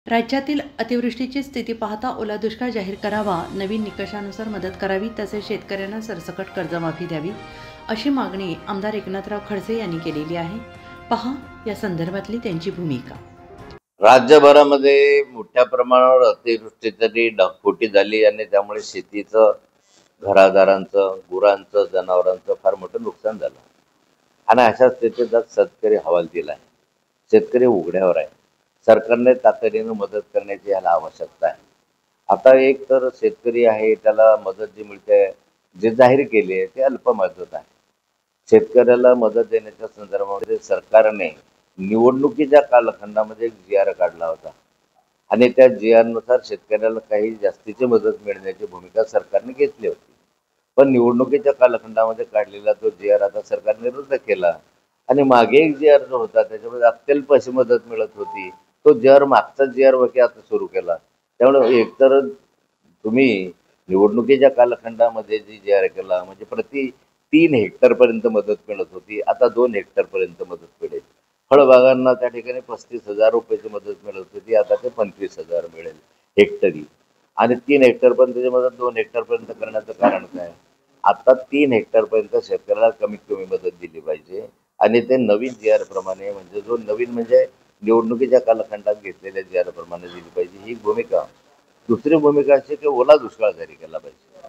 राज्यातील अतिवृष्टीची स्थिती पाहता ओला दुष्काळ जाहीर करावा, नवीन निकषानुसार मदत करावी, तसेच शेतकऱ्यांना सरसकट कर्जमाफी द्यावी, अशी मागणी आमदार एकनाथराव खडसे यांनी केलेली आहे. पहा या संदर्भातली त्यांची भूमिका. राज्यभरामध्ये मोठ्या प्रमाणावर अतिवृष्टीची ढगफुटी झाली आणि त्यामुळे शेतीचं, घरादारांचं, गुरांचं, जनावरांचं फार मोठं नुकसान झालं. आणि अशा स्थितीत आज शेतकरी हवालदिल आहे. शेतकरी उघड्यावर आहे. सरकारने तातडीनं मदत करण्याची याला आवश्यकता आहे. आता एक तर शेतकरी आहे, त्याला मदत जी मिळते, जे जाहीर केली आहे ते अल्प मदत आहे. शेतकऱ्याला मदत देण्याच्या संदर्भामध्ये सरकारने निवडणुकीच्या कालखंडामध्ये एक GR काढला होता आणि त्या GR नुसार शेतकऱ्याला काही जास्तीची मदत मिळण्याची भूमिका सरकारने घेतली होती. पण निवडणुकीच्या कालखंडामध्ये काढलेला तो GR आता सरकारने रद्द केला आणि मागे एक GR जो होता त्याच्यामध्ये अत्यल्प अशी मदत मिळत होती, तो GR मागचा GR वगैरे आता सुरू केला. त्यामुळे एकतर तुम्ही निवडणुकीच्या कालखंडामध्ये जी GR केला म्हणजे प्रति 3 हेक्टरपर्यंत मदत मिळत होती, आता 2 हेक्टरपर्यंत मदत मिळेल. फळबागांना त्या ठिकाणी 35,000 रुपयाची मदत मिळत होती, आता ते 25,000 मिळेल हेक्टरी. आणि 3 हेक्टरपर्यंतची मदत 2 हेक्टरपर्यंत करण्याचं कारण काय? आता 3 हेक्टरपर्यंत शेतकऱ्याला कमीत कमी मदत दिली पाहिजे आणि ते नवीन GR प्रमाणे, म्हणजे जो नवीन म्हणजे निवडणुकीच्या कालखंडात घेतलेल्या GR प्रमाणे दिली पाहिजे, ही भूमिका. दुसरी भूमिका अशी की ओला दुष्काळ जारी केला पाहिजे.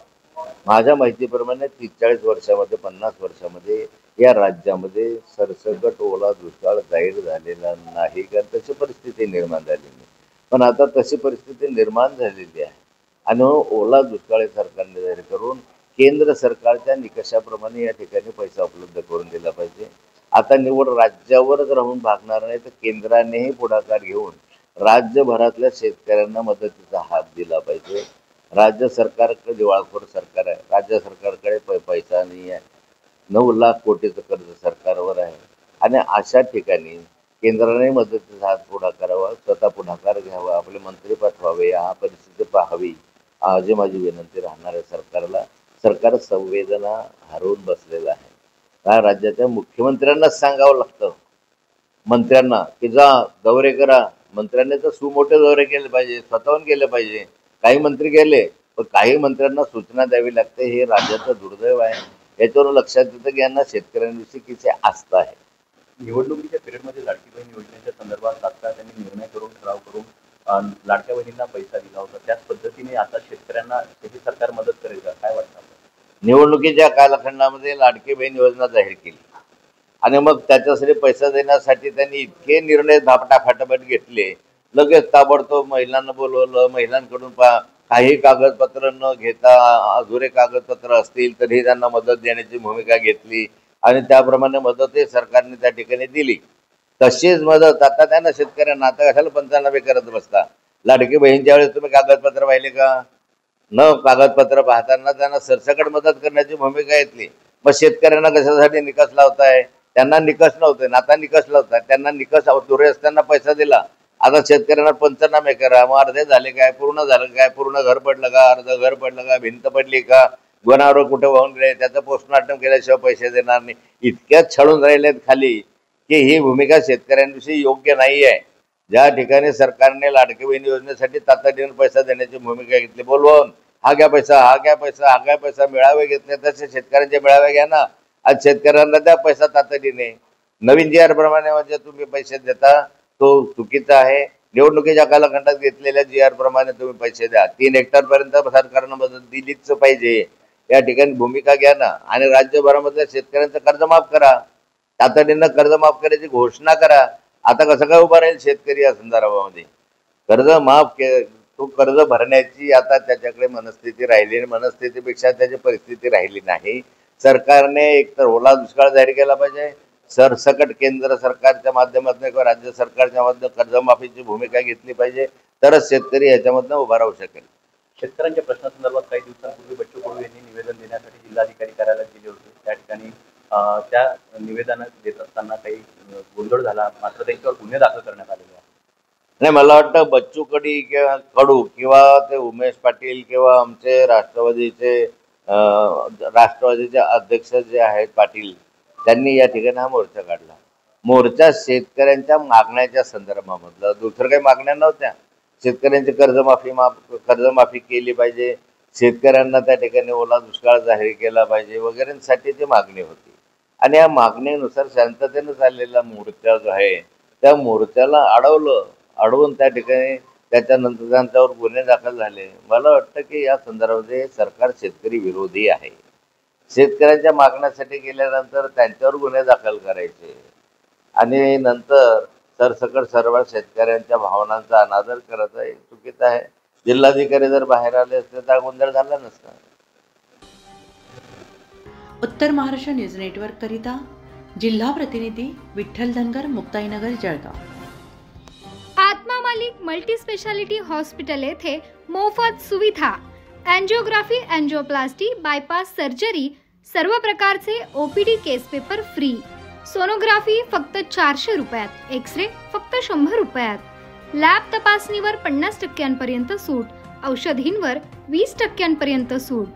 माझ्या माहितीप्रमाणे 43 वर्षामध्ये, 50 वर्षामध्ये या राज्यामध्ये सरसकट ओला दुष्काळ जाहीर झालेला नाही, कारण तशी परिस्थिती निर्माण झालेली नाही. पण आता तशी परिस्थिती निर्माण झालेली आहे आणि ओला दुष्काळ सरकारने जाहीर करून केंद्र सरकारच्या निकषाप्रमाणे या ठिकाणी पैसा उपलब्ध करून दिला पाहिजे. आता निवड राज्यावरच राहून भागणार नाही, तर केंद्रानेही पुढाकार घेऊन राज्यभरातल्या शेतकऱ्यांना मदतीचा हात दिला पाहिजे. राज्य सरकारकडे दिवाळखोर सरकार आहे. राज्य सरकारकडे पैसा नाही आहे. 9 लाख कोटीचं कर्ज सरकारवर आहे आणि अशा ठिकाणी केंद्राने मदतीचा हात पुढा करावा, स्वतः पुढाकार घ्यावा, आपले मंत्री पाठवावे, हा परिस्थिती पाहावी, अशी माझी विनंती राहणार आहे सरकारला. सरकार संवेदना हरवून बसलेलं आहे. या राज्याच्या मुख्यमंत्र्यांनाच सांगावं लागतं मंत्र्यांना की जा दौरे करा. मंत्र्यांनी तर सुमोठे दौरे केले पाहिजे, स्वतःहून केले पाहिजे. काही मंत्री गेले, पण काही मंत्र्यांना सूचना द्यावी लागते. हे राज्याचं दुर्दैव आहे. याच्यावर लक्षात येतं की यांना शेतकऱ्यांविषयी किती आस्था आहे. निवडणुकीच्या पिरियडमध्ये लाडकी बहीण योजनेच्या संदर्भात तात्काळ त्यांनी निर्णय करून, ठराव करून लाडक्या बहिणींना पैसा दिला होता. त्याच पद्धतीने आता शेतकऱ्यांना शेती सरकार मदत करेल का, काय वाटतं? निवडणुकीच्या कालखंडामध्ये लाडकी बहीण योजना जाहीर केली आणि मग त्याच्यासाठी पैसा देण्यासाठी त्यांनी इतके निर्णय धापटाफाटाफट घेतले. लगेच ताबडतोब महिलांना बोलवलं. महिलांकडून काही कागदपत्र न घेता, अधुरे कागदपत्र असतील तरीही त्यांना मदत देण्याची भूमिका घेतली आणि त्याप्रमाणे मदतही सरकारने त्या ठिकाणी दिली. तशीच मदत आता त्यांना शेतकऱ्यांना, आता कशाला पंचनामे करत बसता? लाडकी बहीणच्या वेळेस तुम्ही कागदपत्र पाहिले का? न कागदपत्र पाहताना त्यांना सरसकट मदत करण्याची भूमिका घेतली. मग शेतकऱ्यांना कशासाठी निकष लावताय? त्यांना निकष नव्हते, आता निकष लावताय. त्यांना निकष अधुरे असताना पैसा दिला, आता शेतकऱ्यांना पंचनामे करा. मग अर्धे झाले काय, पूर्ण झालं काय, पूर्ण घर पडलं का, अर्ध घर पडलं का, भिंत पडली का, गुन्हावर कुठे वाहून गेले, त्याचं पोस्टमॉर्टम केल्याशिवाय पैसे देणार नाही. इतक्याच छळून राहिलेत खाली की ही भूमिका शेतकऱ्यांविषयी योग्य नाही आहे. ज्या ठिकाणी सरकारने लाडकी बहीण योजनेसाठी तातडीने पैसा देण्याची भूमिका घेतली, बोलवून हा घ्या पैसा, हा घ्या पैसा, हा घ्या पैसा, मेळावे घेतले, तसे शेतकऱ्यांचे मेळावे घ्या ना. आज शेतकऱ्यांना द्या पैसा तातडीने. नवीन GR प्रमाणे म्हणजे तुम्ही पैसे देता तो चुकीचा आहे. निवडणुकीच्या कालखंडात घेतलेल्या GR प्रमाणे तुम्ही पैसे द्या. 3 हेक्टरपर्यंत सरकारनं मदत दिलीच पाहिजे. या ठिकाणी भूमिका घ्या ना आणि राज्यभरामधल्या शेतकऱ्यांचं कर्ज माफ करा. तातडीनं कर्ज माफ करायची घोषणा करा. आता कसं काय उभा राहील शेतकरी या संदर्भामध्ये? कर्ज माफ तो कर्ज भरण्याची आता त्याच्याकडे मनस्थिती राहिली नाही. मनस्थितीपेक्षा त्याची परिस्थिती राहिली नाही. सरकारने एकतर ओला दुष्काळ जाहीर केला पाहिजे, सरसकट केंद्र सरकारच्या माध्यमातून किंवा राज्य सरकारच्या माध्यमातून कर्जमाफीची भूमिका घेतली पाहिजे, तरच शेतकरी याच्यामधनं उभा राहू शकेल. शेतकऱ्यांच्या प्रश्नासंदर्भात काही दिवसांपूर्वी बच्चू कडू यांनी निवेदन देण्यासाठी जिल्हाधिकारी कार्यालयात गेले होते. त्या ठिकाणी त्या निवेदन देत असताना काही गोंधळ झाला, मात्र त्यांच्यावर गुन्हे दाखल करण्यात आलेले आहेत. नाही, मला वाटतं बच्चू कडू किंवा ते उमेश पाटील किंवा आमचे राष्ट्रवादीचे अध्यक्ष जे आहेत पाटील, त्यांनी या ठिकाणी हा मोर्चा काढला. मोर्चा शेतकऱ्यांच्या मागण्याच्या संदर्भामधला, दुसरं काही मागण्या नव्हत्या. शेतकऱ्यांची कर्जमाफी केली पाहिजे, शेतकऱ्यांना त्या ठिकाणी ओला दुष्काळ जाहीर केला पाहिजे वगैरेंसाठी ती मागणी होती. आणि या मागणीनुसार शांततेनं चाललेला मोर्चा जो आहे त्या मोर्चाला अडवून त्या ठिकाणी त्याच्यानंतर त्यांच्यावर गुन्हे दाखल झाले. मला वाटतं की या संदर्भामध्ये सरकार शेतकरी विरोधी आहे. शेतकऱ्यांच्या मागण्यासाठी गेल्यानंतर त्यांच्यावर गुन्हे दाखल करायचे आणि नंतर सरसकट सर्व शेतकऱ्यांच्या भावनांचा अनादर करत आहे, चुकीचं आहे. जिल्हाधिकारी जर बाहेर आले असते तर गोंधळ झाला नसता. उत्तर महाराष्ट्र न्यूज नेटवर्क करिता जिल्हा प्रतिनिधी विठ्ठल धनगर, मुक्ताईनगर, जळगाव. आत्मा मालिक मल्टी स्पेशालिटी हॉस्पिटल येथे मोफत सुविधा, एंजिओग्राफी, एंजिओप्लास्टी, बायपास सर्जरी, सर्व प्रकारचे ओपीडी केस पेपर फ्री, सोनोग्राफी फक्त 400 रुपयात, एक्सरे फक्त 100 रुपयात, लॅब तपासणीवर 50% सूट, औषधींवर 20% सूट.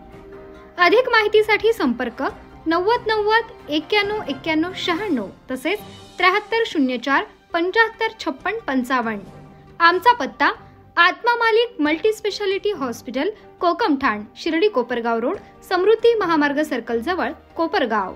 अधिक माहितीसाठी संपर्क 90 90 91 91 96 तसेच 7304 75 56 55. आमचा पत्ता Atma Malik multi speciality hospital, Kokamthan, Shirdi Kopargaon road, Samruddhi Mahamarg circle जवळ, कोपरगाव.